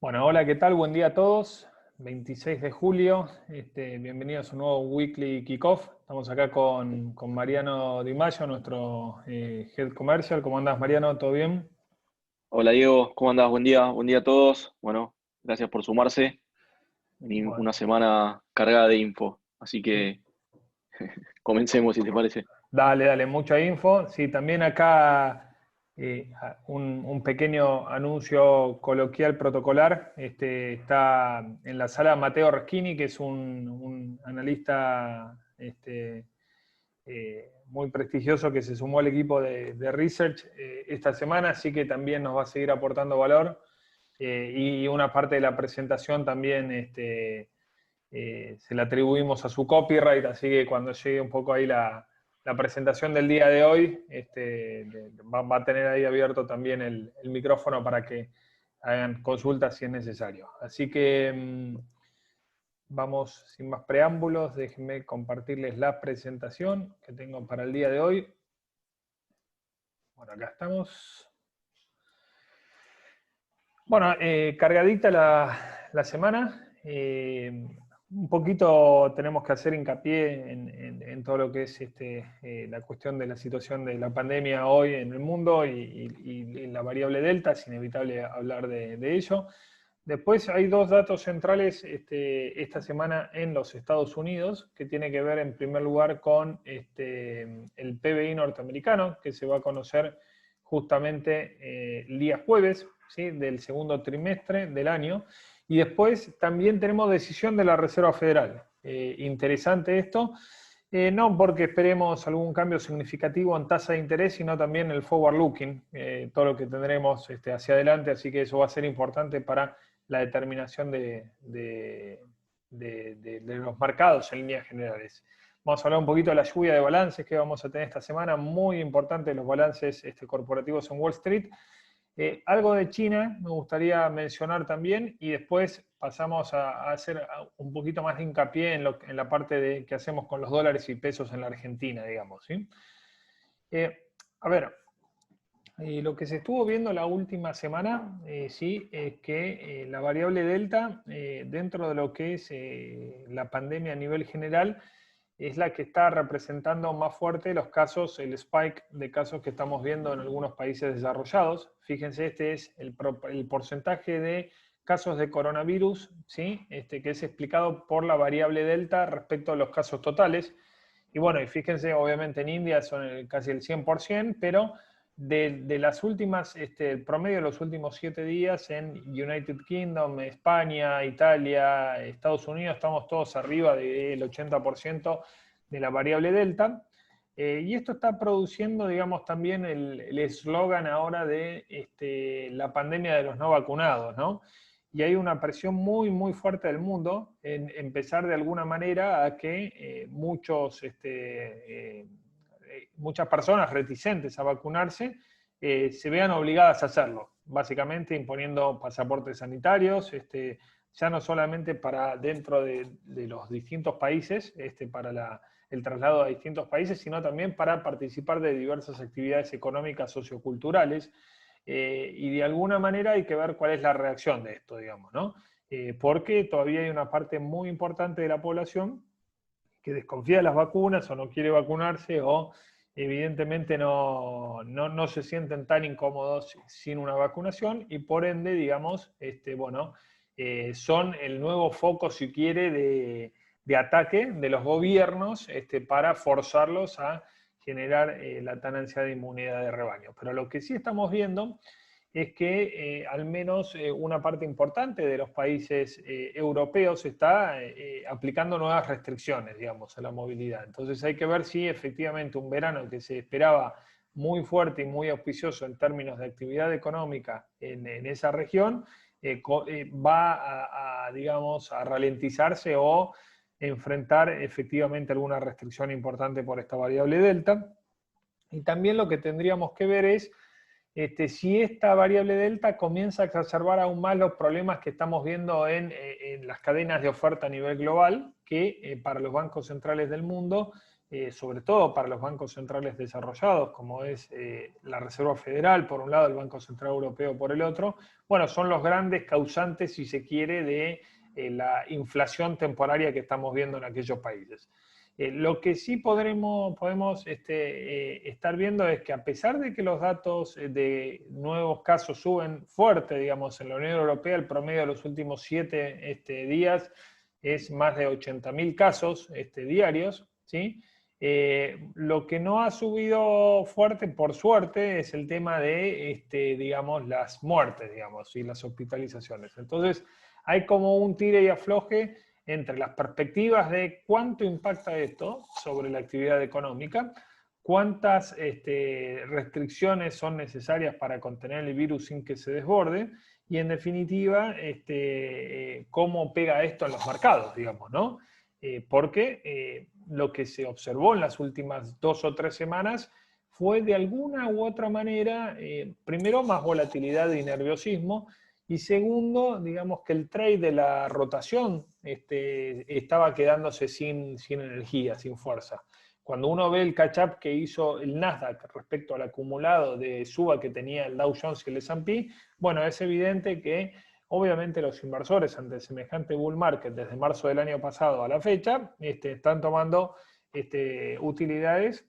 Bueno, hola, ¿qué tal? Buen día a todos. 26 de julio, bienvenidos a un nuevo Weekly Kickoff. Estamos acá con Mariano Di Maggio, nuestro Head Commercial. ¿Cómo andás, Mariano? ¿Todo bien? Hola Diego, ¿cómo andás? Buen día a todos. Bueno, gracias por sumarse en Bueno, una semana cargada de info. Así que comencemos si te parece. dale, mucha info. Sí, también acá un pequeño anuncio coloquial protocolar. Está en la sala Mateo Reschini, que es un analista muy prestigioso que se sumó al equipo de Research esta semana, así que también nos va a seguir aportando valor. Y una parte de la presentación también se la atribuimos a su copyright, así que cuando llegue un poco ahí la presentación del día de hoy, va a tener ahí abierto también el micrófono para que hagan consultas si es necesario. Así que vamos sin más preámbulos, déjenme compartirles la presentación que tengo para el día de hoy. Bueno, acá estamos. Bueno, cargadita la semana. Un poquito tenemos que hacer hincapié en todo lo que es la cuestión de la situación de la pandemia hoy en el mundo y la variable delta, es inevitable hablar de ello. Después hay dos datos centrales esta semana en los Estados Unidos, que tiene que ver en primer lugar con el PBI norteamericano, que se va a conocer justamente el día jueves, ¿sí?, del segundo trimestre del año. Y después también tenemos decisión de la Reserva Federal. Interesante esto. No porque esperemos algún cambio significativo en tasa de interés, sino también el forward looking, todo lo que tendremos hacia adelante, así que eso va a ser importante para la determinación de los mercados en líneas generales. Vamos a hablar un poquito de la lluvia de balances que vamos a tener esta semana, muy importante los balances corporativos en Wall Street. Algo de China me gustaría mencionar también y después pasamos a hacer un poquito más de hincapié en la parte de que hacemos con los dólares y pesos en la Argentina, digamos, ¿sí? A ver, lo que se estuvo viendo la última semana, sí, es que la variable delta, dentro de lo que es la pandemia a nivel general, es la que está representando más fuerte los casos, el spike de casos que estamos viendo en algunos países desarrollados. Fíjense, este es el porcentaje de casos de coronavirus, ¿sí?, que es explicado por la variable delta respecto a los casos totales. Y bueno, y fíjense, obviamente en India son casi el 100%, pero de las últimas, el promedio de los últimos 7 días en United Kingdom, España, Italia, Estados Unidos, estamos todos arriba del 80% de la variable delta. Y esto está produciendo, digamos, también el eslogan ahora de la pandemia de los no vacunados, ¿no? Y hay una presión muy fuerte del mundo en empezar de alguna manera a que muchas personas reticentes a vacunarse se vean obligadas a hacerlo, básicamente imponiendo pasaportes sanitarios, ya no solamente para dentro de los distintos países, para el traslado a distintos países, sino también para participar de diversas actividades económicas socioculturales. Y de alguna manera hay que ver cuál es la reacción de esto, digamos, ¿no? Porque todavía hay una parte muy importante de la población que desconfía de las vacunas o no quiere vacunarse o evidentemente no se sienten tan incómodos sin una vacunación y por ende, digamos, bueno, son el nuevo foco, si quiere, de ataque de los gobiernos para forzarlos a generar la tan ansiada inmunidad de rebaño. Pero lo que sí estamos viendo es que al menos una parte importante de los países europeos está aplicando nuevas restricciones, digamos, a la movilidad. Entonces hay que ver si efectivamente un verano que se esperaba muy fuerte y muy auspicioso en términos de actividad económica en esa región va digamos, a ralentizarse o enfrentar efectivamente alguna restricción importante por esta variable delta. Y también lo que tendríamos que ver es si esta variable delta comienza a exacerbar aún más los problemas que estamos viendo en las cadenas de oferta a nivel global, que para los bancos centrales del mundo sobre todo para los bancos centrales desarrollados, como es la Reserva Federal, por un lado, el Banco Central Europeo por el otro, bueno, son los grandes causantes, si se quiere, de la inflación temporaria que estamos viendo en aquellos países. Lo que sí podemos estar viendo es que a pesar de que los datos de nuevos casos suben fuerte, digamos, en la Unión Europea, el promedio de los últimos 7 días es más de 80.000 casos diarios, ¿sí? Lo que no ha subido fuerte, por suerte, es el tema de, digamos, las muertes, digamos, y las hospitalizaciones. Entonces, hay como un tire y afloje entre las perspectivas de cuánto impacta esto sobre la actividad económica, cuántas restricciones son necesarias para contener el virus sin que se desborde, y en definitiva, cómo pega esto en los mercados, digamos, ¿no? Porque lo que se observó en las últimas 2 o 3 semanas fue de alguna u otra manera, primero, más volatilidad y nerviosismo, y segundo, digamos que el trade de la rotación estaba quedándose sin energía, sin fuerza. Cuando uno ve el catch-up que hizo el Nasdaq respecto al acumulado de suba que tenía el Dow Jones y el S&P, bueno, es evidente que obviamente los inversores ante semejante bull market desde marzo del año pasado a la fecha están tomando utilidades,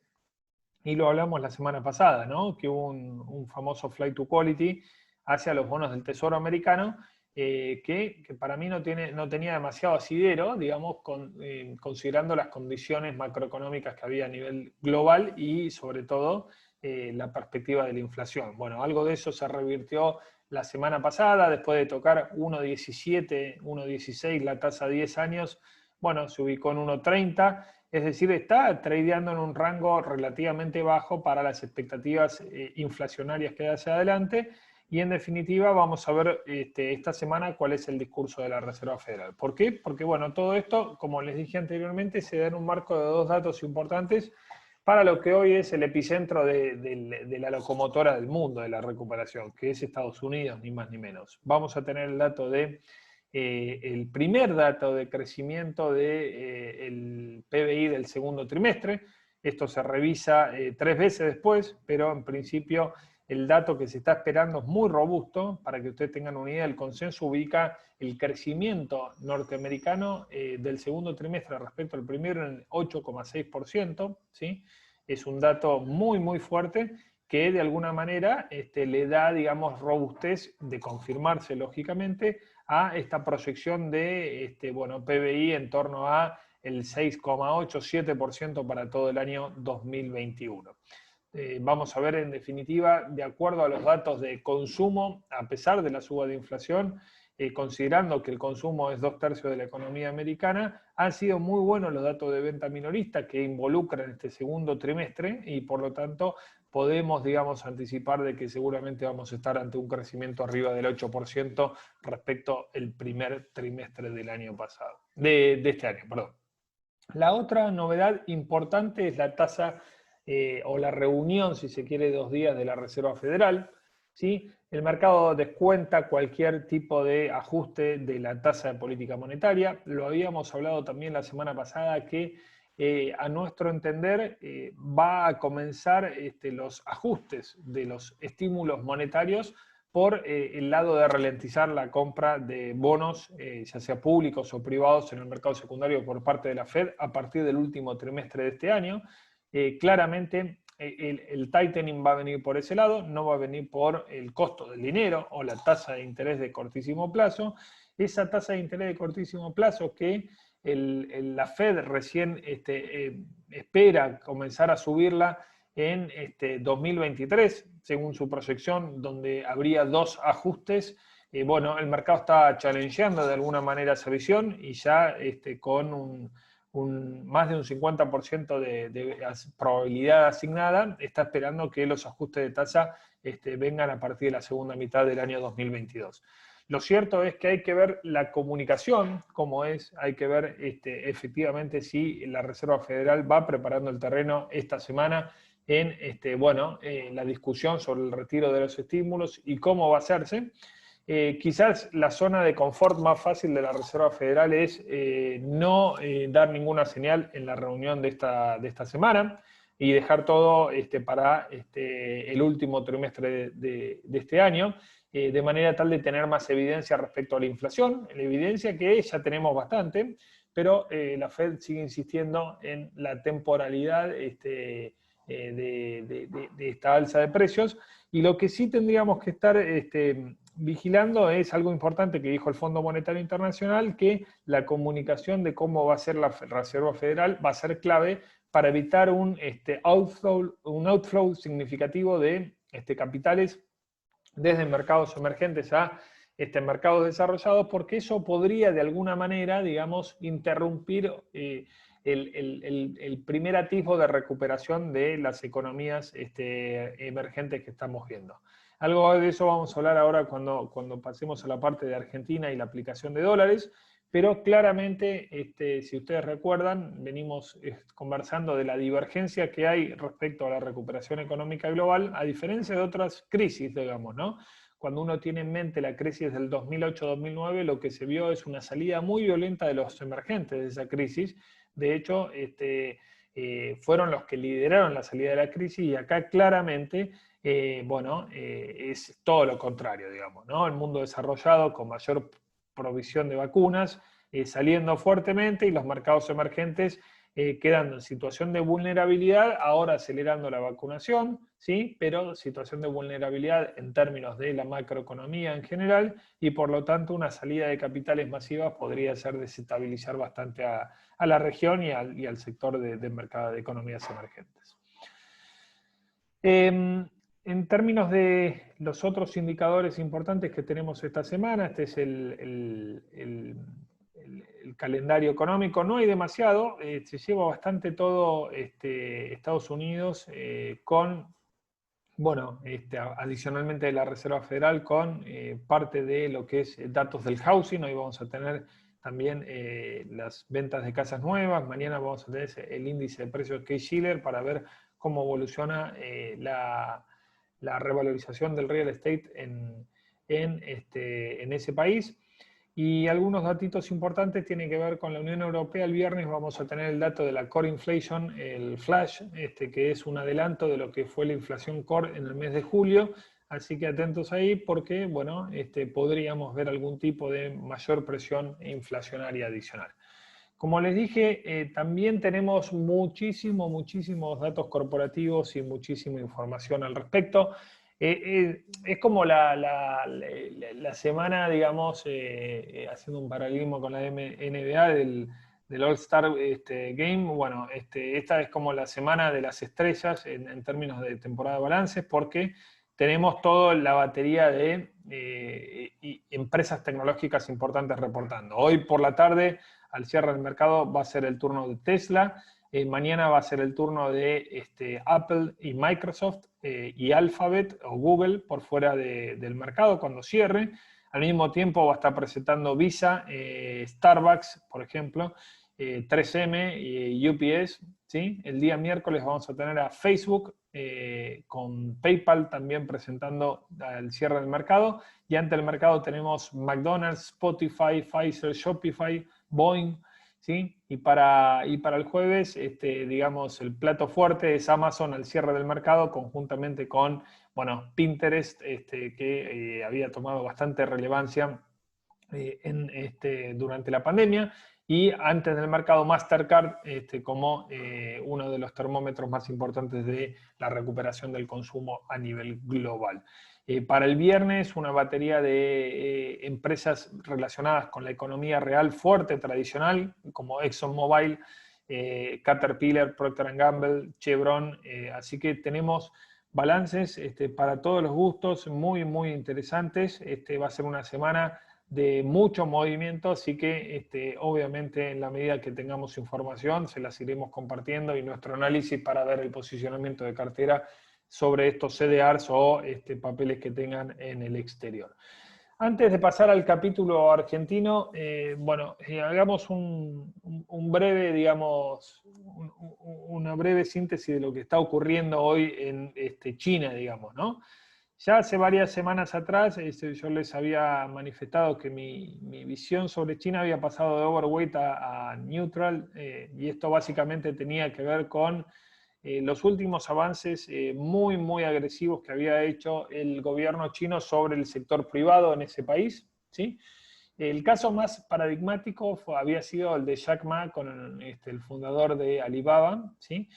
y lo hablamos la semana pasada, ¿no? Que hubo un famoso flight to quality hacia los bonos del Tesoro americano, que para mí no tenía demasiado asidero, digamos, considerando las condiciones macroeconómicas que había a nivel global y sobre todo la perspectiva de la inflación. Bueno, algo de eso se revirtió la semana pasada, después de tocar 1,17, 1,16 la tasa a 10 años, bueno, se ubicó en 1,30, es decir, está tradeando en un rango relativamente bajo para las expectativas inflacionarias que hay hacia adelante. Y en definitiva vamos a ver esta semana cuál es el discurso de la Reserva Federal. ¿Por qué? Porque bueno, todo esto, como les dije anteriormente, se da en un marco de 2 datos importantes para lo que hoy es el epicentro de la locomotora del mundo de la recuperación, que es Estados Unidos, ni más ni menos. Vamos a tener el dato el primer dato de crecimiento del PBI del segundo trimestre. Esto se revisa 3 veces después, pero en principio el dato que se está esperando es muy robusto. Para que ustedes tengan una idea, el consenso ubica el crecimiento norteamericano del segundo trimestre respecto al primero en 8,6%, ¿sí? Es un dato muy, muy fuerte que de alguna manera le da, digamos, robustez de confirmarse, lógicamente, a esta proyección de PBI en torno a el 6,8-7% para todo el año 2021. Vamos a ver, en definitiva, de acuerdo a los datos de consumo, a pesar de la suba de inflación, considerando que el consumo es 2/3 de la economía americana, han sido muy buenos los datos de venta minorista que involucran este segundo trimestre, y por lo tanto podemos, digamos, anticipar de que seguramente vamos a estar ante un crecimiento arriba del 8% respecto al primer trimestre del año pasado, de este año, perdón. La otra novedad importante es la tasa o la reunión, si se quiere, 2 días de la Reserva Federal, ¿sí? El mercado descuenta cualquier tipo de ajuste de la tasa de política monetaria. Lo habíamos hablado también la semana pasada que a nuestro entender va a comenzar los ajustes de los estímulos monetarios por el lado de ralentizar la compra de bonos, ya sea públicos o privados, en el mercado secundario por parte de la Fed a partir del último trimestre de este año. Claramente el tightening va a venir por ese lado, no va a venir por el costo del dinero o la tasa de interés de cortísimo plazo. Esa tasa de interés de cortísimo plazo que la Fed recién espera comenzar a subirla en 2023, según su proyección, donde habría 2 ajustes. Bueno, el mercado está challengeando de alguna manera esa visión y ya con más de un 50% de probabilidad asignada, está esperando que los ajustes de tasa vengan a partir de la segunda mitad del año 2022. Lo cierto es que hay que ver la comunicación, cómo es, hay que ver efectivamente si la Reserva Federal va preparando el terreno esta semana en la discusión sobre el retiro de los estímulos y cómo va a hacerse. Quizás la zona de confort más fácil de la Reserva Federal es no dar ninguna señal en la reunión de esta semana y dejar todo para el último trimestre de este año, de manera tal de tener más evidencia respecto a la inflación, la evidencia que ya tenemos bastante, pero la Fed sigue insistiendo en la temporalidad de esta alza de precios, y lo que sí tendríamos que estar vigilando es algo importante que dijo el Fondo Monetario Internacional, que la comunicación de cómo va a ser la Reserva Federal va a ser clave para evitar un outflow significativo de capitales desde mercados emergentes a mercados desarrollados, porque eso podría de alguna manera, digamos, interrumpir el primer atisbo de recuperación de las economías emergentes que estamos viendo. Algo de eso vamos a hablar ahora cuando pasemos a la parte de Argentina y la aplicación de dólares, pero claramente, si ustedes recuerdan, venimos conversando de la divergencia que hay respecto a la recuperación económica global, a diferencia de otras crisis, digamos, ¿no? Cuando uno tiene en mente la crisis del 2008-2009, lo que se vio es una salida muy violenta de los emergentes de esa crisis. De hecho, fueron los que lideraron la salida de la crisis, y acá claramente, es todo lo contrario, digamos, ¿no? El mundo desarrollado con mayor provisión de vacunas, saliendo fuertemente, y los mercados emergentes quedando en situación de vulnerabilidad, ahora acelerando la vacunación, ¿sí? Pero situación de vulnerabilidad en términos de la macroeconomía en general, y por lo tanto una salida de capitales masivas podría ser desestabilizar bastante a la región y al sector de mercado de economías emergentes. En términos de los otros indicadores importantes que tenemos esta semana, este es el calendario económico. No hay demasiado, se lleva bastante todo Estados Unidos con, bueno, adicionalmente de la Reserva Federal, con parte de lo que es datos del housing. Hoy vamos a tener también las ventas de casas nuevas. Mañana vamos a tener el índice de precios Case-Shiller para ver cómo evoluciona la revalorización del real estate en ese país. Y algunos datitos importantes tienen que ver con la Unión Europea. El viernes vamos a tener el dato de la Core Inflation, el flash, que es un adelanto de lo que fue la inflación core en el mes de julio. Así que atentos ahí, porque bueno, podríamos ver algún tipo de mayor presión inflacionaria adicional. Como les dije, también tenemos muchísimos datos corporativos y muchísima información al respecto. Es como la semana, digamos, haciendo un paralelismo con la NBA del All-Star Game. Bueno, esta es como la semana de las estrellas en términos de temporada de balances, porque tenemos toda la batería de empresas tecnológicas importantes reportando. Hoy por la tarde, al cierre del mercado, va a ser el turno de Tesla. Mañana va a ser el turno de Apple y Microsoft y Alphabet o Google por fuera del mercado cuando cierre. Al mismo tiempo va a estar presentando Visa, Starbucks, por ejemplo, 3M y UPS. ¿Sí? El día miércoles vamos a tener a Facebook con PayPal también presentando al cierre del mercado. Y ante el mercado tenemos McDonald's, Spotify, Pfizer, Shopify, Boeing, ¿sí? Y para el jueves, digamos, el plato fuerte es Amazon al cierre del mercado, conjuntamente con, bueno, Pinterest, que había tomado bastante relevancia durante la pandemia, y antes del mercado Mastercard como uno de los termómetros más importantes de la recuperación del consumo a nivel global. Para el viernes, una batería de empresas relacionadas con la economía real fuerte, tradicional, como ExxonMobil, Caterpillar, Procter & Gamble, Chevron. Así que tenemos balances para todos los gustos, muy interesantes. Va a ser una semana de mucho movimiento, así que obviamente en la medida que tengamos información se las iremos compartiendo, y nuestro análisis para ver el posicionamiento de cartera sobre estos CDRs o papeles que tengan en el exterior. Antes de pasar al capítulo argentino, hagamos un breve, digamos, una breve síntesis de lo que está ocurriendo hoy en China, digamos, ¿no? Ya hace varias semanas atrás yo les había manifestado que mi visión sobre China había pasado de overweight a neutral, y esto básicamente tenía que ver con los últimos avances muy, muy agresivos que había hecho el gobierno chino sobre el sector privado en ese país, ¿sí? El caso más paradigmático había sido el de Jack Ma, con el fundador de Alibaba, ¿sí?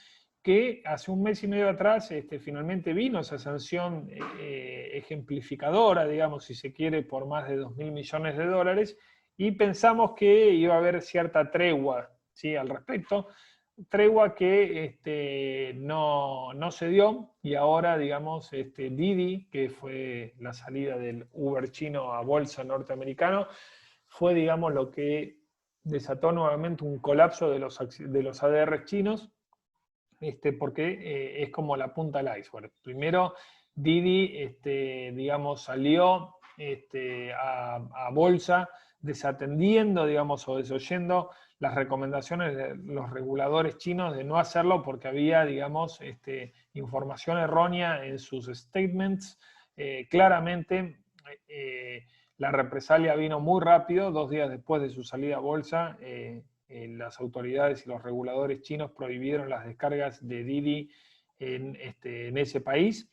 Que hace un mes y medio atrás finalmente vino esa sanción ejemplificadora, digamos, si se quiere, por más de 2.000 millones de dólares, y pensamos que iba a haber cierta tregua, ¿sí?, al respecto. Tregua que no se dio, y ahora, digamos, Didi, que fue la salida del Uber chino a bolsa norteamericano, fue, digamos, lo que desató nuevamente un colapso de los ADR chinos, porque es como la punta del iceberg. Primero, Didi, digamos, salió a bolsa desatendiendo, digamos, o desoyendo las recomendaciones de los reguladores chinos de no hacerlo porque había, digamos, información errónea en sus statements. Claramente, la represalia vino muy rápido, 2 días después de su salida a bolsa. Las autoridades y los reguladores chinos prohibieron las descargas de Didi en ese país,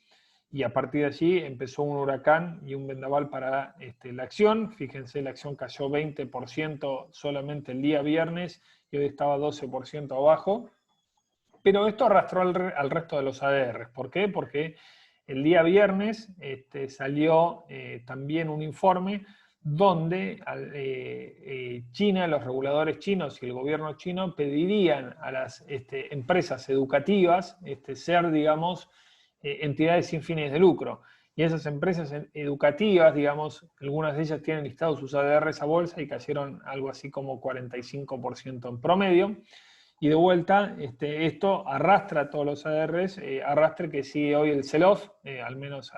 y a partir de allí empezó un huracán y un vendaval para la acción. Fíjense, la acción cayó 20% solamente el día viernes y hoy estaba 12% abajo, pero esto arrastró al resto de los ADRs. ¿Por qué? Porque el día viernes salió también un informe donde China, los reguladores chinos y el gobierno chino pedirían a las empresas educativas ser, digamos, entidades sin fines de lucro. Y esas empresas educativas, digamos, algunas de ellas tienen listados sus ADRs a bolsa y cayeron algo así como 45% en promedio. Y de vuelta, esto arrastra a todos los ADRs, arrastra que sigue hoy el sell-off, al menos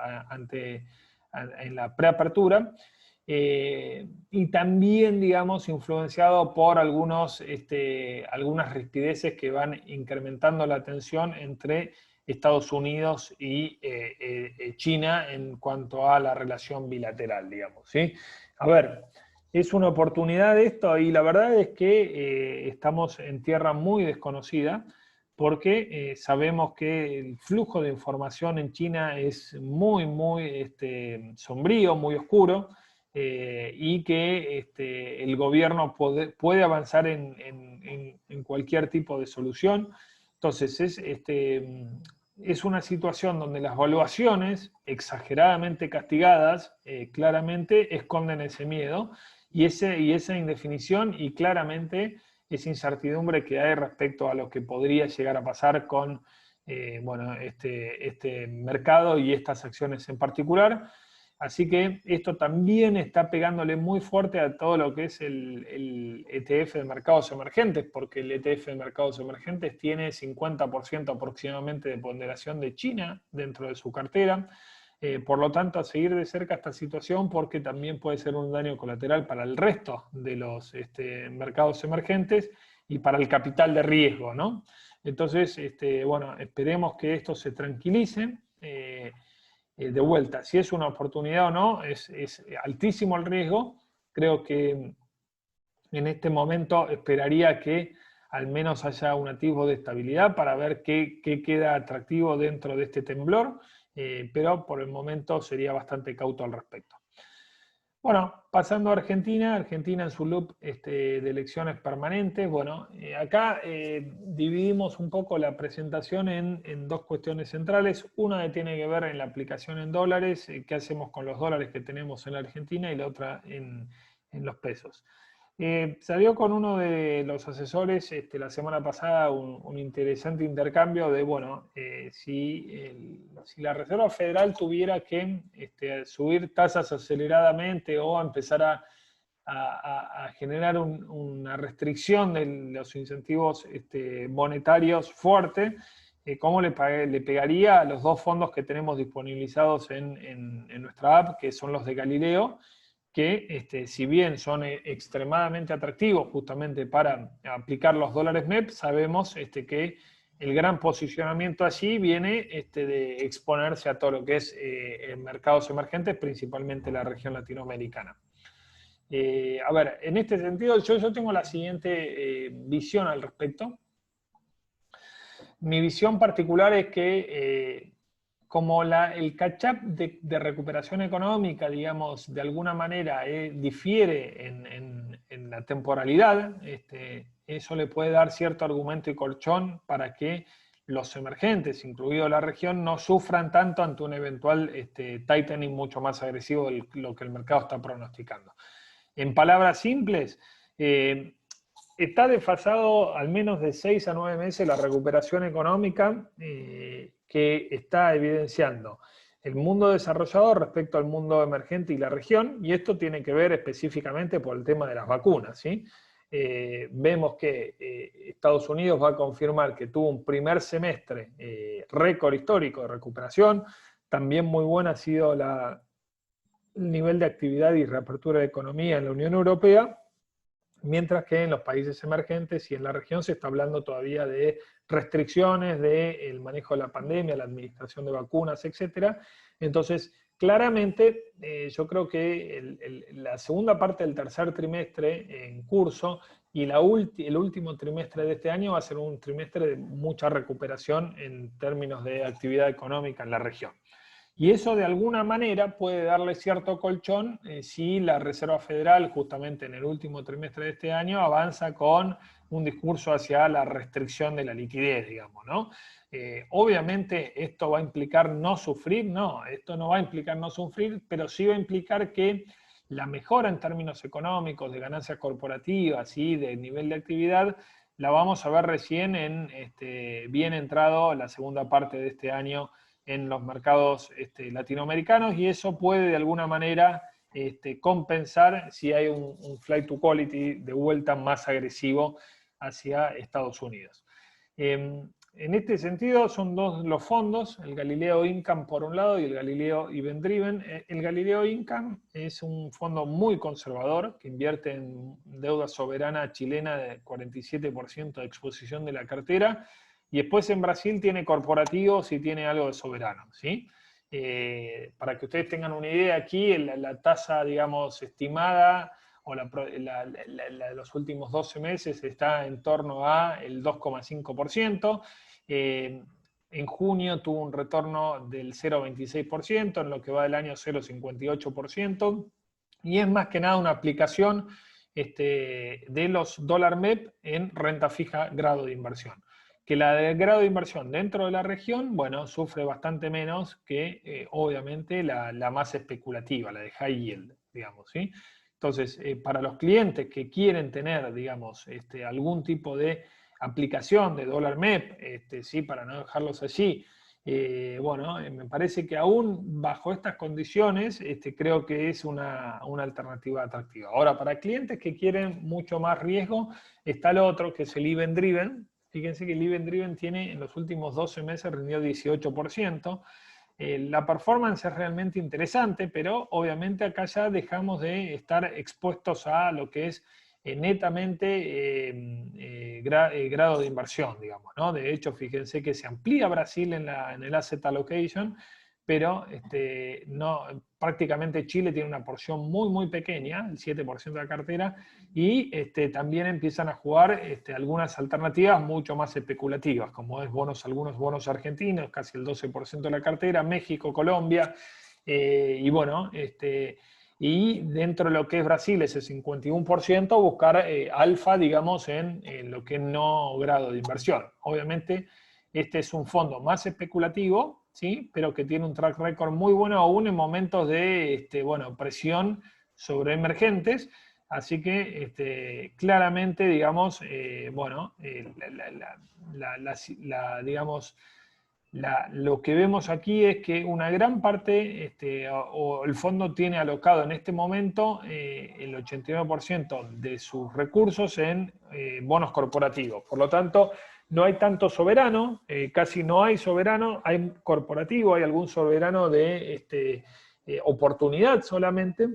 en la preapertura. Y también, digamos, influenciado por algunas rispideces que van incrementando la tensión entre Estados Unidos y China en cuanto a la relación bilateral, digamos, ¿sí? A ver, es una oportunidad esto, y la verdad es que estamos en tierra muy desconocida, porque sabemos que el flujo de información en China es muy, muy sombrío, muy oscuro, y que el gobierno puede avanzar en cualquier tipo de solución. Entonces, es una situación donde las valuaciones, exageradamente castigadas, claramente esconden ese miedo y esa indefinición, y claramente esa incertidumbre que hay respecto a lo que podría llegar a pasar con bueno, este mercado y estas acciones en particular. Así que esto también está pegándole muy fuerte a todo lo que es el ETF de mercados emergentes, porque el ETF de mercados emergentes tiene 50% aproximadamente de ponderación de China dentro de su cartera. Por lo tanto, a seguir de cerca esta situación, porque también puede ser un daño colateral para el resto de los mercados emergentes y para el capital de riesgo, ¿no? Entonces, bueno, esperemos que esto se tranquilice. De vuelta, si es una oportunidad o no, es altísimo el riesgo. Creo que en este momento esperaría que al menos haya un atisbo de estabilidad para ver qué queda atractivo dentro de este temblor, pero por el momento sería bastante cauto al respecto. Bueno, pasando a Argentina, Argentina en su loop de elecciones permanentes. Bueno, acá dividimos un poco la presentación en 2 cuestiones centrales. Una que tiene que ver en la aplicación en dólares, qué hacemos con los dólares que tenemos en la Argentina, y la otra en los pesos. Salió con uno de los asesores la semana pasada un interesante intercambio de, bueno, si la Reserva Federal tuviera que subir tasas aceleradamente o empezar a generar una restricción de los incentivos monetarios fuerte, ¿cómo le pegaría a los 2 fondos que tenemos disponibilizados en nuestra app, que son los de Galileo, que si bien son extremadamente atractivos justamente para aplicar los dólares MEP, sabemos que el gran posicionamiento allí viene de exponerse a todo lo que es mercados emergentes, principalmente la región latinoamericana. A ver, en este sentido, yo tengo la siguiente visión al respecto. Mi visión particular es que como el catch-up de recuperación económica, digamos, de alguna manera difiere en la temporalidad, eso le puede dar cierto argumento y colchón para que los emergentes, incluido la región, no sufran tanto ante un eventual tightening mucho más agresivo de lo que el mercado está pronosticando. En palabras simples, está desfasado al menos de 6 a 9 meses la recuperación económica que está evidenciando el mundo desarrollado respecto al mundo emergente y la región, y esto tiene que ver específicamente por el tema de las vacunas, ¿sí? Vemos que Estados Unidos va a confirmar que tuvo un primer semestre récord histórico de recuperación. También muy buena ha sido el nivel de actividad y reapertura de economía en la Unión Europea, mientras que en los países emergentes y en la región se está hablando todavía de restricciones, del manejo de la pandemia, la administración de vacunas, etc. Entonces, claramente, yo creo que la segunda parte del tercer trimestre en curso y el último trimestre de este año va a ser un trimestre de mucha recuperación en términos de actividad económica en la región. Y eso de alguna manera puede darle cierto colchón si la Reserva Federal, justamente en el último trimestre de este año, avanza con un discurso hacia la restricción de la liquidez, digamos, ¿no? Obviamente esto va a implicar no sufrir, no, esto no va a implicar no sufrir, pero sí va a implicar que la mejora en términos económicos, de ganancias corporativas y de nivel de actividad, la vamos a ver recién bien entrado la segunda parte de este año en los mercados latinoamericanos, y eso puede de alguna manera compensar si hay un flight to quality de vuelta más agresivo hacia Estados Unidos. En este sentido son dos los fondos, el Galileo Income por un lado y el Galileo Event Driven. El Galileo Income es un fondo muy conservador que invierte en deuda soberana chilena de 47% de exposición de la cartera, y después en Brasil tiene corporativos y tiene algo de soberano, ¿sí? Para que ustedes tengan una idea, aquí la tasa, digamos, estimada o de los últimos 12 meses está en torno a el 2,5%. En junio tuvo un retorno del 0,26%, en lo que va del año 0,58%, y es más que nada una aplicación de los dólar MEP en renta fija grado de inversión. Que la de grado de inversión dentro de la región, bueno, sufre bastante menos que obviamente la más especulativa, la de high yield, digamos, ¿sí? Entonces, para los clientes que quieren tener, digamos, algún tipo de aplicación de dólar MEP, ¿sí? Para no dejarlos allí, bueno, me parece que aún bajo estas condiciones, creo que es una alternativa atractiva. Ahora, para clientes que quieren mucho más riesgo, está lo otro, que es el Event Driven. Fíjense que el Event Driven tiene en los últimos 12 meses rindió 18%. La performance es realmente interesante, pero obviamente acá ya dejamos de estar expuestos a lo que es netamente grado de inversión, digamos, ¿no? De hecho, fíjense que se amplía Brasil en el asset allocation, pero prácticamente Chile tiene una porción muy, muy pequeña, el 7% de la cartera, y también empiezan a jugar algunas alternativas mucho más especulativas, como es algunos bonos argentinos, casi el 12% de la cartera, México, Colombia, y bueno, y dentro de lo que es Brasil, ese 51%, buscar alfa, digamos, en lo que es no grado de inversión. Obviamente, este es un fondo más especulativo, ¿sí? Pero que tiene un track record muy bueno aún en momentos de presión sobre emergentes. Así que claramente, digamos, lo que vemos aquí es que una gran parte, o el fondo tiene alocado en este momento el 89% de sus recursos en bonos corporativos. Por lo tanto, no hay tanto soberano, casi no hay soberano, hay corporativo, hay algún soberano de oportunidad solamente,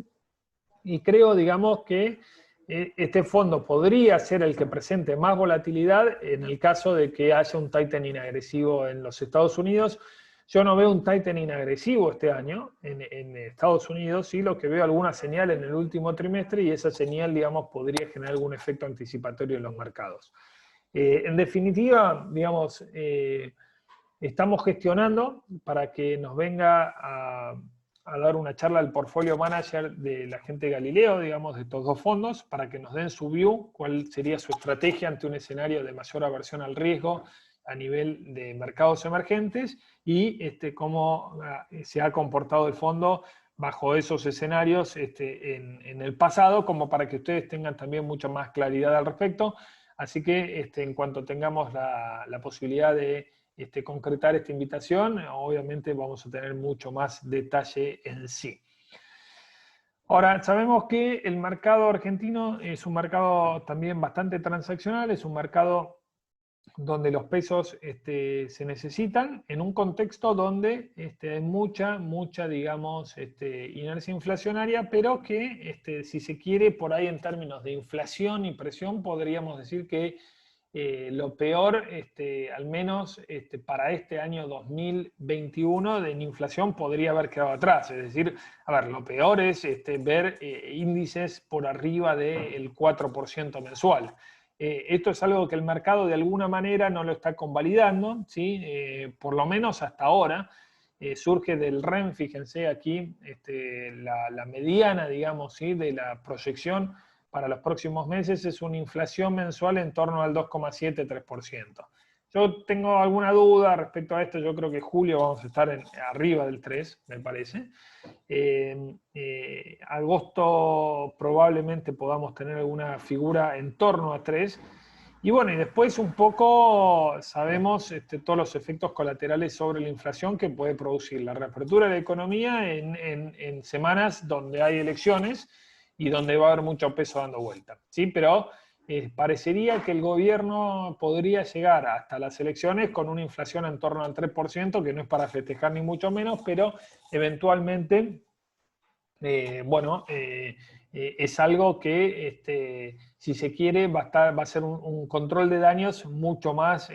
y creo, digamos, que este fondo podría ser el que presente más volatilidad en el caso de que haya un tightening agresivo en los Estados Unidos. Yo no veo un tightening agresivo este año en Estados Unidos, sí lo que veo alguna señal en el último trimestre y esa señal, digamos, podría generar algún efecto anticipatorio en los mercados. En definitiva, digamos, estamos gestionando para que nos venga a dar una charla al portfolio manager de la gente de Galileo, digamos, de estos dos fondos, para que nos den su view, cuál sería su estrategia ante un escenario de mayor aversión al riesgo a nivel de mercados emergentes y cómo se ha comportado el fondo bajo esos escenarios en el pasado, como para que ustedes tengan también mucha más claridad al respecto. Así que en cuanto tengamos la posibilidad de concretar esta invitación, obviamente vamos a tener mucho más detalle en sí. Ahora, sabemos que el mercado argentino es un mercado también bastante transaccional, es un mercado donde los pesos se necesitan, en un contexto donde hay mucha, digamos, inercia inflacionaria, pero que, si se quiere, por ahí en términos de inflación y presión, podríamos decir que lo peor, al menos para este año 2021, en inflación podría haber quedado atrás. Es decir, a ver, lo peor es ver índices por arriba del 4% mensual. Esto es algo que el mercado de alguna manera no lo está convalidando, ¿sí? Por lo menos hasta ahora. Surge del REN, fíjense aquí, la mediana, digamos, ¿sí? De la proyección para los próximos meses es una inflación mensual en torno al 2,73%. Yo tengo alguna duda respecto a esto, yo creo que julio vamos a estar arriba del 3, me parece. Agosto probablemente podamos tener alguna figura en torno a 3. Y bueno, y después un poco sabemos todos los efectos colaterales sobre la inflación que puede producir la reapertura de la economía en semanas donde hay elecciones y donde va a haber mucho peso dando vuelta. ¿Sí? Pero parecería que el gobierno podría llegar hasta las elecciones con una inflación en torno al 3%, que no es para festejar ni mucho menos, pero eventualmente, es algo que, si se quiere, va a ser un control de daños mucho más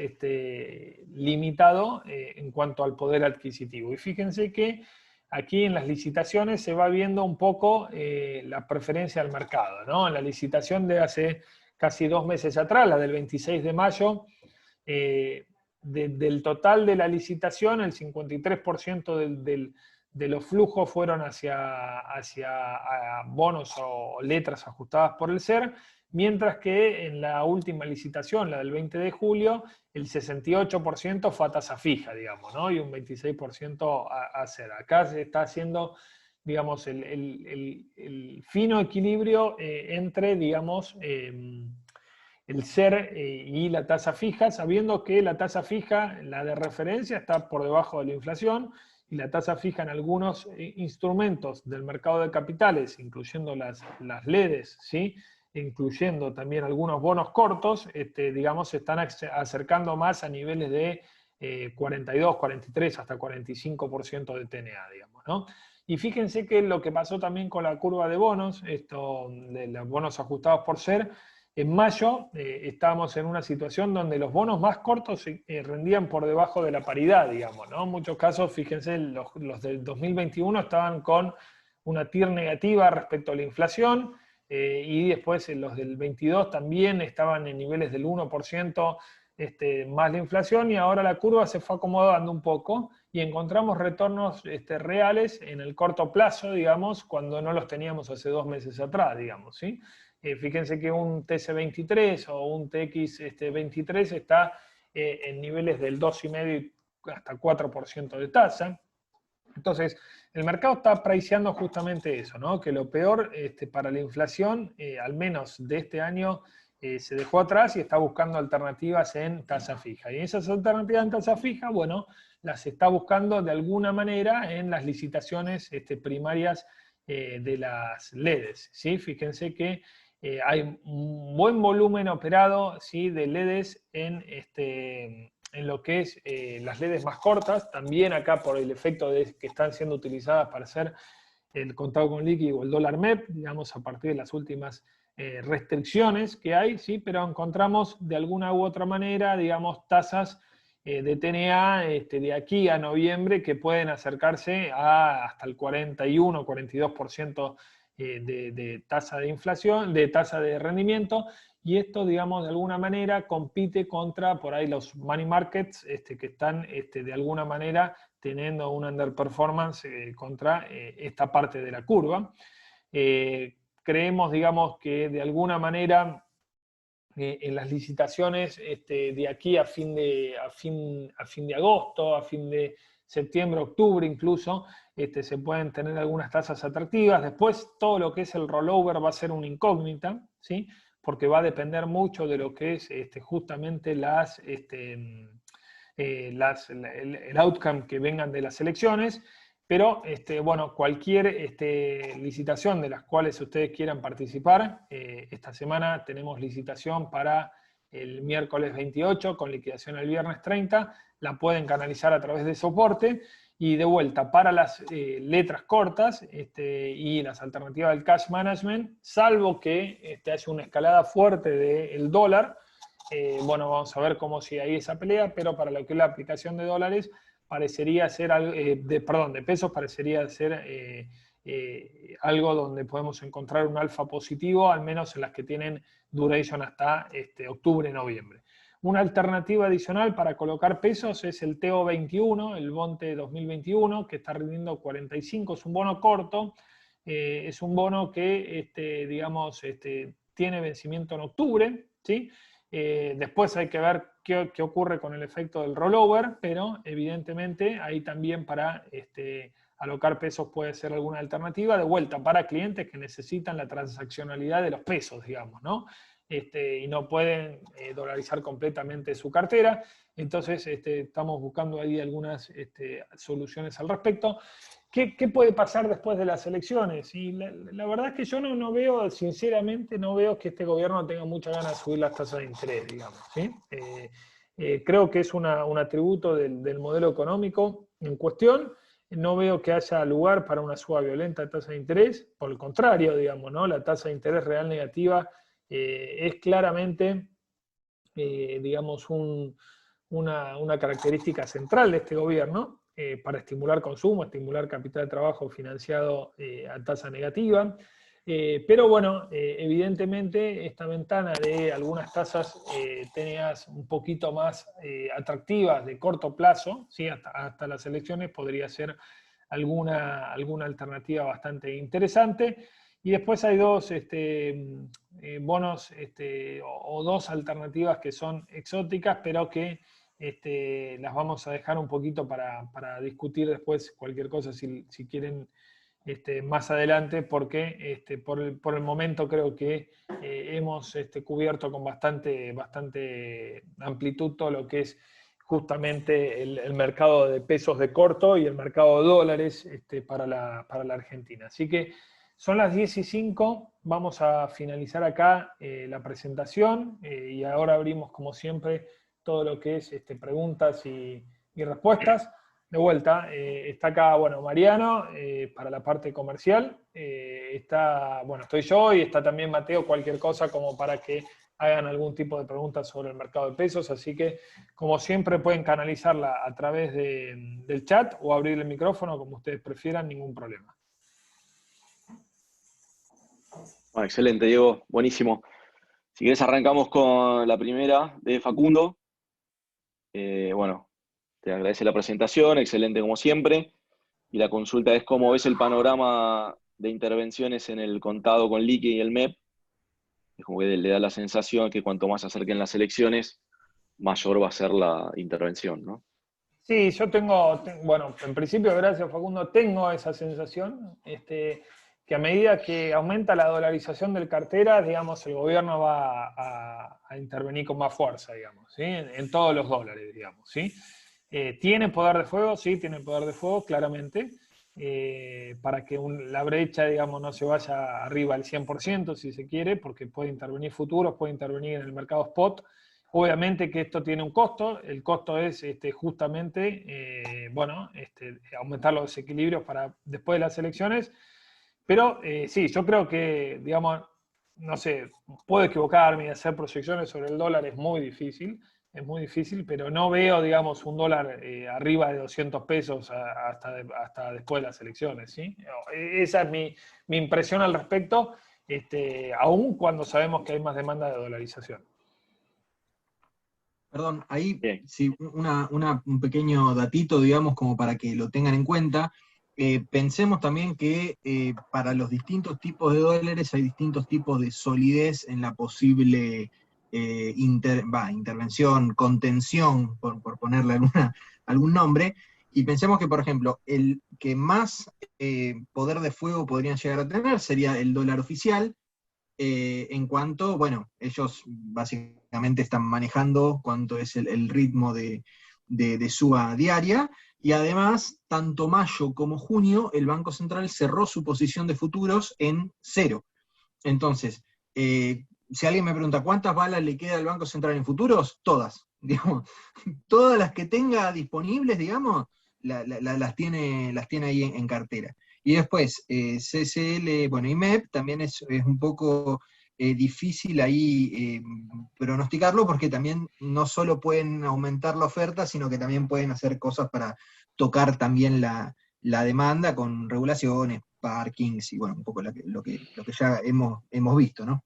limitado en cuanto al poder adquisitivo. Y fíjense que aquí en las licitaciones se va viendo un poco la preferencia del mercado, ¿no? En la licitación de hace casi 2 meses atrás, la del 26 de mayo, del total de la licitación, el 53% de los flujos fueron hacia bonos o letras ajustadas por el SER, mientras que en la última licitación, la del 20 de julio, el 68% fue a tasa fija, digamos, ¿no? Y un 26% a SER. Acá se está haciendo, digamos, el fino equilibrio entre, digamos, el SER y la tasa fija, sabiendo que la tasa fija, la de referencia, está por debajo de la inflación, y la tasa fija en algunos instrumentos del mercado de capitales, incluyendo las LEDs, ¿sí? Incluyendo también algunos bonos cortos, digamos, se están acercando más a niveles de 42, 43, hasta 45% de TNA, digamos, ¿no? Y fíjense que lo que pasó también con la curva de bonos, esto de los bonos ajustados por SER, en mayo estábamos en una situación donde los bonos más cortos rendían por debajo de la paridad, digamos, ¿no? En muchos casos, fíjense, los del 2021 estaban con una TIR negativa respecto a la inflación, y después los del 22 también estaban en niveles del 1% más la inflación, y ahora la curva se fue acomodando un poco y encontramos retornos reales en el corto plazo, digamos, cuando no los teníamos hace 2 meses atrás, digamos, ¿sí? Fíjense que un TC23 o un TX23 está en niveles del 2,5 hasta 4% de tasa. Entonces, el mercado está priceando justamente eso, ¿no? Que lo peor para la inflación, al menos de este año, se dejó atrás y está buscando alternativas en tasa fija. Y esas alternativas en tasa fija, bueno, las está buscando de alguna manera en las licitaciones primarias de las LEDs, ¿sí? Fíjense que hay un buen volumen operado, ¿sí? De LEDs en lo que es las LEDs más cortas, también acá por el efecto de que están siendo utilizadas para hacer el contado con liqui o el dólar MEP, digamos, a partir de las últimas restricciones que hay, ¿sí? Pero encontramos de alguna u otra manera, digamos, tasas de TNA de aquí a noviembre que pueden acercarse a hasta el 41, 42% de tasa de inflación, de tasa de rendimiento, y esto, digamos, de alguna manera compite contra por ahí los money markets que están de alguna manera teniendo un underperformance contra esta parte de la curva. Creemos, digamos, que de alguna manera en las licitaciones de aquí a fin de agosto, a fin de septiembre, octubre incluso, se pueden tener algunas tasas atractivas. Después todo lo que es el rollover va a ser una incógnita, ¿sí? Porque va a depender mucho de lo que es justamente el outcome que vengan de las elecciones. Pero, bueno, cualquier licitación de las cuales ustedes quieran participar, esta semana tenemos licitación para el miércoles 28 con liquidación el viernes 30, la pueden canalizar a través de soporte, y de vuelta, para las letras cortas y las alternativas del cash management, salvo que haya una escalada fuerte del dólar, bueno, vamos a ver cómo sigue ahí esa pelea, pero para lo que es la aplicación de dólares, parecería ser, de pesos, parecería ser algo donde podemos encontrar un alfa positivo, al menos en las que tienen duration hasta octubre, noviembre. Una alternativa adicional para colocar pesos es el TO21, el Bonte 2021, que está rindiendo 45, es un bono corto, es un bono que, digamos, tiene vencimiento en octubre, ¿sí? Después hay que ver qué ocurre con el efecto del rollover, pero evidentemente ahí también para alocar pesos puede ser alguna alternativa, de vuelta para clientes que necesitan la transaccionalidad de los pesos, digamos, ¿no? Y no pueden dolarizar completamente su cartera. Entonces estamos buscando ahí algunas soluciones al respecto. ¿Qué puede pasar después de las elecciones? Y la verdad es que yo no veo, sinceramente, no veo que este gobierno tenga muchas ganas de subir las tasas de interés, digamos, ¿sí? Creo que es un atributo del modelo económico en cuestión. No veo que haya lugar para una suba violenta de tasa de interés. Por el contrario, digamos, ¿no? La tasa de interés real negativa es claramente, digamos, una característica central de este gobierno para estimular consumo, estimular capital de trabajo financiado a tasa negativa. Pero bueno, evidentemente esta ventana de algunas tasas TNAs un poquito más atractivas de corto plazo, ¿sí? hasta las elecciones, podría ser alguna alternativa bastante interesante. Y después hay dos bonos o dos alternativas que son exóticas, pero que las vamos a dejar un poquito para discutir después cualquier cosa si quieren más adelante, porque por el momento creo que hemos cubierto con bastante amplitud todo lo que es justamente el mercado de pesos de corto y el mercado de dólares para la Argentina. Así que son las 10:05, vamos a finalizar acá la presentación y ahora abrimos como siempre todo lo que es preguntas y respuestas. De vuelta, está acá, bueno, Mariano para la parte comercial, está, bueno, estoy yo y está también Mateo, cualquier cosa como para que hagan algún tipo de preguntas sobre el mercado de pesos, así que como siempre pueden canalizarla a través del chat o abrir el micrófono, como ustedes prefieran, ningún problema. Bueno, excelente, Diego, buenísimo. Si querés arrancamos con la primera de Facundo. Bueno, te agradece la presentación, excelente como siempre. Y la consulta es cómo ves el panorama de intervenciones en el contado con liqui y el MEP. Es como que le da la sensación que cuanto más se acerquen las elecciones, mayor va a ser la intervención, ¿no? Sí, yo bueno, en principio, gracias Facundo, tengo esa sensación, que a medida que aumenta la dolarización del cartera, digamos, el gobierno va a intervenir con más fuerza, digamos, ¿sí? En todos los dólares, digamos, ¿sí? ¿Tiene poder de fuego? Sí, tiene poder de fuego, claramente, para que la brecha, digamos, no se vaya arriba al 100%, si se quiere, porque puede intervenir futuros, puede intervenir en el mercado spot. Obviamente que esto tiene un costo, el costo es justamente, bueno, aumentar los desequilibrios para después de las elecciones, pero sí, yo creo que, digamos, no sé, puedo equivocarme y hacer proyecciones sobre el dólar, es muy difícil, pero no veo, digamos, un dólar arriba de 200 pesos hasta después de las elecciones, ¿sí? Esa es mi impresión al respecto, aún cuando sabemos que hay más demanda de dolarización. Perdón, ahí Bien. sí, un pequeño datito, digamos, como para que lo tengan en cuenta. Pensemos también que para los distintos tipos de dólares hay distintos tipos de solidez en la posible intervención, contención, por ponerle algún nombre. Y pensemos que, por ejemplo, el que más poder de fuego podrían llegar a tener sería el dólar oficial, en cuanto, bueno, ellos básicamente están manejando cuánto es el ritmo de suba diaria, y además, tanto mayo como junio, el Banco Central cerró su posición de futuros en 0. Entonces, si alguien me pregunta cuántas balas le queda al Banco Central en futuros, todas, digamos, todas las que tenga disponibles, digamos, las tiene ahí en cartera. Y después, CCL, bueno, y MEP también es un poco difícil ahí pronosticarlo, porque también no solo pueden aumentar la oferta, sino que también pueden hacer cosas para tocar también la demanda con regulaciones, parkings y bueno, un poco lo que ya hemos visto, ¿no?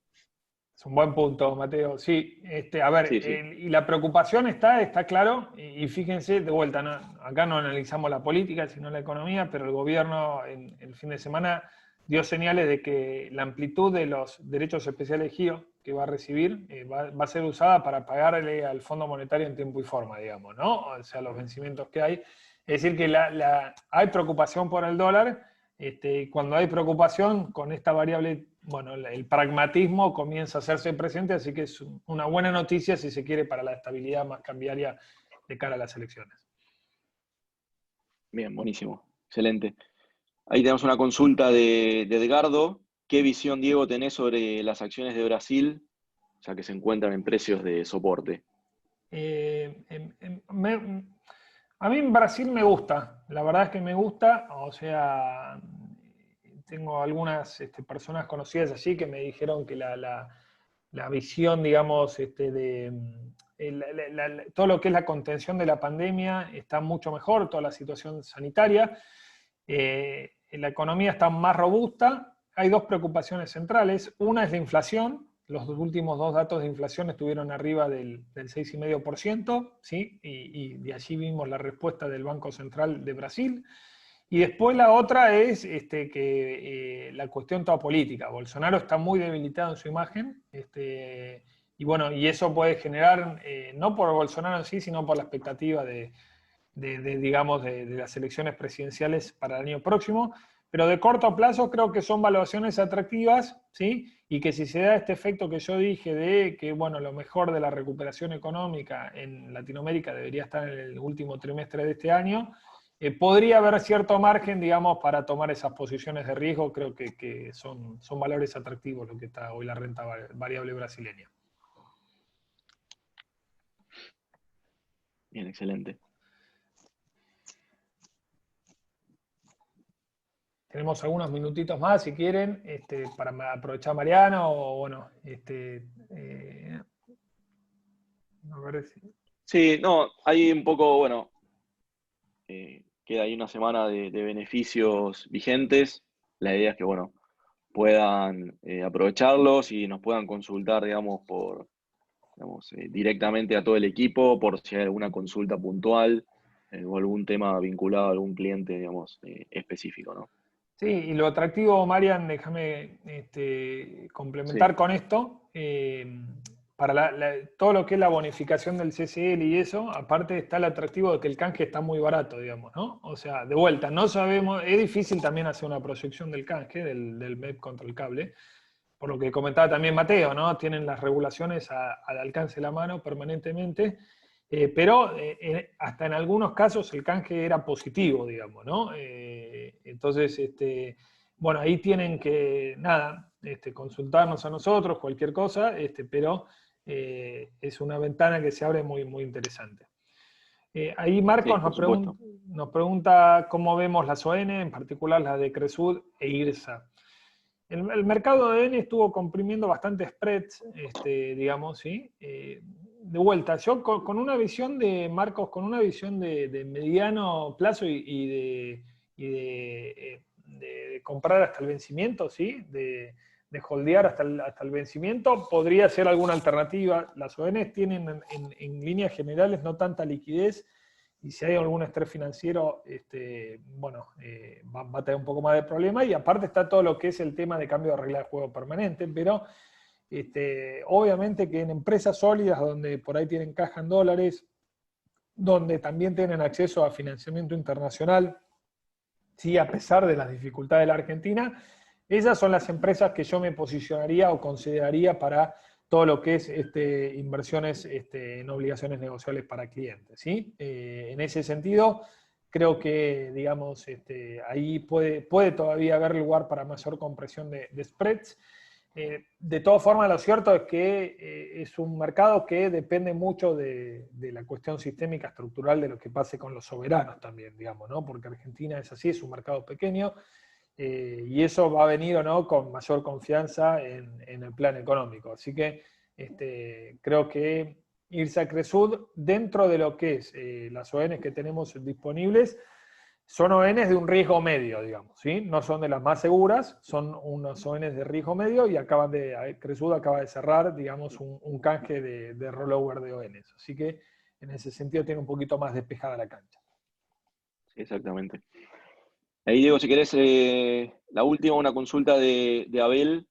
Es un buen punto, Mateo. Sí, a ver, Sí, sí. y la preocupación está claro, y fíjense, de vuelta, acá no analizamos la política, sino la economía, pero el gobierno en el fin de semana dio señales de que la amplitud de los derechos especiales GIO que va a recibir va a ser usada para pagarle al Fondo Monetario en tiempo y forma, digamos, ¿no? O sea, los vencimientos que hay. Es decir, que hay preocupación por el dólar. Cuando hay preocupación con esta variable, bueno, el pragmatismo comienza a hacerse presente, así que es una buena noticia si se quiere para la estabilidad más cambiaria de cara a las elecciones. Bien, buenísimo. Excelente. Ahí tenemos una consulta de Edgardo. ¿Qué visión, Diego, tenés sobre las acciones de Brasil, ya que se encuentran en precios de soporte? A mí en Brasil me gusta, la verdad es que me gusta, o sea, tengo algunas personas conocidas allí que me dijeron que la visión, digamos, todo lo que es la contención de la pandemia está mucho mejor, toda la situación sanitaria, la economía está más robusta, hay dos preocupaciones centrales, una es la inflación. Los últimos dos datos de inflación estuvieron arriba del 6,5%, ¿sí? Y de allí vimos la respuesta del Banco Central de Brasil. Y después la otra es la cuestión toda política. Bolsonaro está muy debilitado en su imagen, y bueno, y eso puede generar, no por Bolsonaro en sí, sino por la expectativa digamos, de las elecciones presidenciales para el año próximo, pero de corto plazo creo que son valuaciones atractivas, ¿sí? Y que si se da este efecto que yo dije de que, bueno, lo mejor de la recuperación económica en Latinoamérica debería estar en el último trimestre de este año, podría haber cierto margen, digamos, para tomar esas posiciones de riesgo. Creo que son valores atractivos lo que está hoy la renta variable brasileña. Bien, excelente. Tenemos algunos minutitos más, si quieren, para aprovechar a Mariano, o bueno, a ver si... Sí, no, hay un poco, bueno, queda ahí una semana de beneficios vigentes. La idea es que, bueno, puedan aprovecharlos y nos puedan consultar, digamos, directamente a todo el equipo por si hay alguna consulta puntual o algún tema vinculado a algún cliente, digamos, específico, ¿no? Sí, y lo atractivo, Marian, déjame Sí, complementar con esto, para todo lo que es la bonificación del CCL y eso, aparte está el atractivo de que el canje está muy barato, digamos, ¿no? O sea, de vuelta, no sabemos, es difícil también hacer una proyección del canje, del MEP contra el cable, por lo que comentaba también Mateo, ¿no? Tienen las regulaciones al alcance de la mano permanentemente, pero hasta en algunos casos el canje era positivo, digamos, ¿no? Entonces, bueno, ahí tienen que, nada, consultarnos a nosotros, cualquier cosa, pero es una ventana que se abre muy, muy interesante. Ahí sí, Marcos por supuesto. nos pregunta cómo vemos las ON, en particular las de Cresud e IRSA. el mercado de ON estuvo comprimiendo bastante spreads, digamos, ¿sí? De vuelta, yo con una visión de, Marcos, con una visión de mediano plazo y de comprar hasta el vencimiento, ¿sí? De holdear hasta el vencimiento, podría ser alguna alternativa. Las ONs tienen en líneas generales no tanta liquidez, y si hay algún estrés financiero, bueno, va a tener un poco más de problema, y aparte está todo lo que es el tema de cambio de regla de juego permanente, pero obviamente que en empresas sólidas donde por ahí tienen caja en dólares, donde también tienen acceso a financiamiento internacional, sí, a pesar de las dificultades de la Argentina, esas son las empresas que yo me posicionaría o consideraría para todo lo que es inversiones en obligaciones negociables para clientes, ¿sí? En ese sentido, creo que, digamos, ahí puede todavía haber lugar para mayor compresión de spreads. De todas formas, lo cierto es que es un mercado que depende mucho de la cuestión sistémica estructural de lo que pase con los soberanos también, digamos, ¿no? Porque Argentina es así, es un mercado pequeño, y eso va a venir o no con mayor confianza en el plan económico. Así que creo que irse a Cresud, dentro de lo que es las ONs que tenemos disponibles, son ONs de un riesgo medio, digamos, ¿sí? No son de las más seguras, son unas ONs de riesgo medio, y Cresud acaba de cerrar, digamos, un canje de rollover de ONs. Así que en ese sentido tiene un poquito más despejada la cancha. Sí, exactamente. Ahí, Diego, si querés, la última, una consulta de Abel,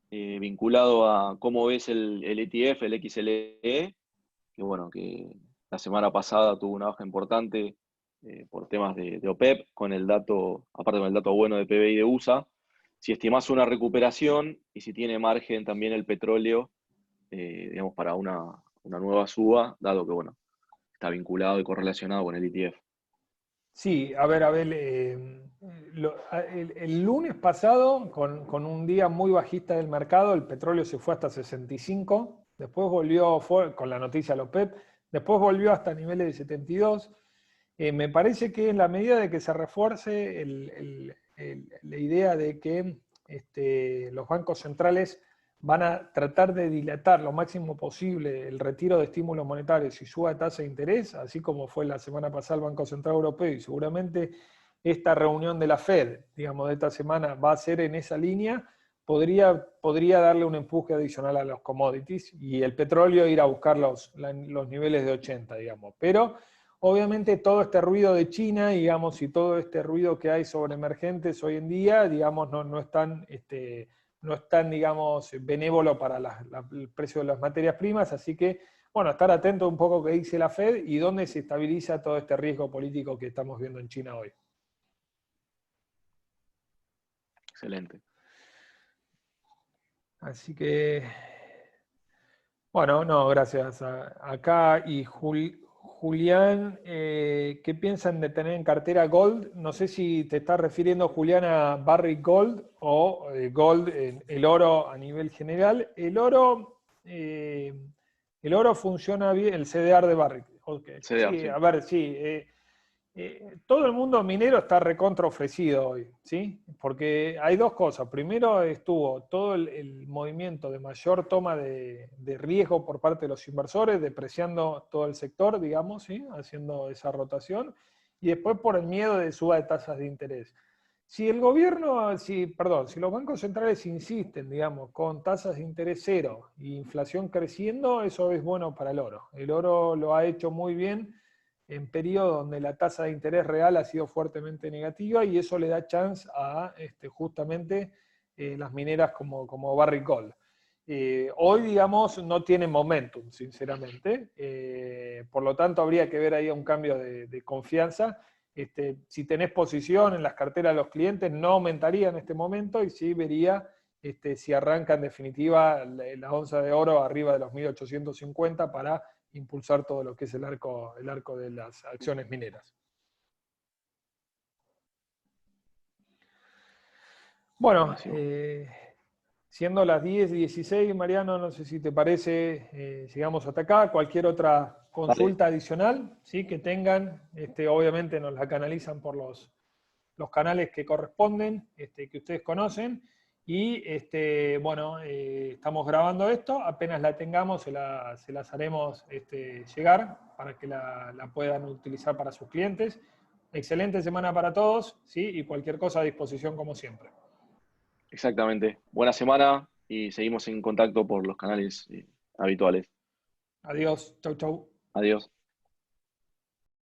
vinculado a cómo ves el ETF, el XLE, que bueno, que la semana pasada tuvo una baja importante por temas de OPEP, con el dato, aparte con el dato bueno de PBI de USA. Si estimás una recuperación y si tiene margen también el petróleo, digamos, para una nueva suba, dado que bueno, está vinculado y correlacionado con el ETF. Sí, a ver, Abel, el lunes pasado, con un día muy bajista del mercado, el petróleo se fue hasta 65, después volvió, con la noticia de la OPEP, después volvió hasta niveles de 72. Me parece que en la medida de que se refuerce la idea de que los bancos centrales van a tratar de dilatar lo máximo posible el retiro de estímulos monetarios y suba de tasa de interés, así como fue la semana pasada el Banco Central Europeo, y seguramente esta reunión de la Fed, digamos, de esta semana va a ser en esa línea, podría darle un empuje adicional a los commodities y el petróleo ir a buscar los niveles de 80, digamos. Pero obviamente todo este ruido de China, digamos, y todo este ruido que hay sobre emergentes hoy en día, digamos, no es tan, digamos, benévolo para el precio de las materias primas, así que, bueno, estar atento un poco a qué dice la Fed y dónde se estabiliza todo este riesgo político que estamos viendo en China hoy. Excelente. Así que, bueno, no, gracias. Acá y Julián, ¿qué piensan de tener en cartera Gold? No sé si te estás refiriendo, Julián, a Barrick Gold o Gold, el oro a nivel general. El oro funciona bien, el CDR de Barrick. Okay. CDR, Sí, sí. a ver, sí. Todo el mundo minero está recontra ofrecido hoy, ¿sí? Porque hay dos cosas. Primero estuvo todo el movimiento de mayor toma de riesgo por parte de los inversores, depreciando todo el sector, digamos, ¿sí? Haciendo esa rotación. Y después por el miedo de suba de tasas de interés. Si los bancos centrales insisten, digamos, con tasas de interés cero e inflación creciendo, eso es bueno para el oro. El oro lo ha hecho muy bien en periodos donde la tasa de interés real ha sido fuertemente negativa, y eso le da chance a justamente las mineras como Barrick Gold. Hoy, digamos, no tiene momentum, sinceramente. Por lo tanto, habría que ver ahí un cambio de confianza. Si tenés posición en las carteras de los clientes, no aumentaría en este momento, y sí vería si arranca en definitiva la onza de oro arriba de los 1850 para impulsar todo lo que es el arco de las acciones mineras. Bueno, siendo las 10:16, Mariano, no sé si te parece, sigamos hasta acá. Cualquier otra consulta adicional, ¿sí? Que tengan, obviamente nos la canalizan por los canales que corresponden, que ustedes conocen. Y bueno, estamos grabando esto, apenas la tengamos se las haremos llegar para que la puedan utilizar para sus clientes. Excelente semana para todos, ¿sí? Y cualquier cosa a disposición como siempre. Exactamente. Buena semana y seguimos en contacto por los canales habituales. Adiós, chau, chau. Adiós.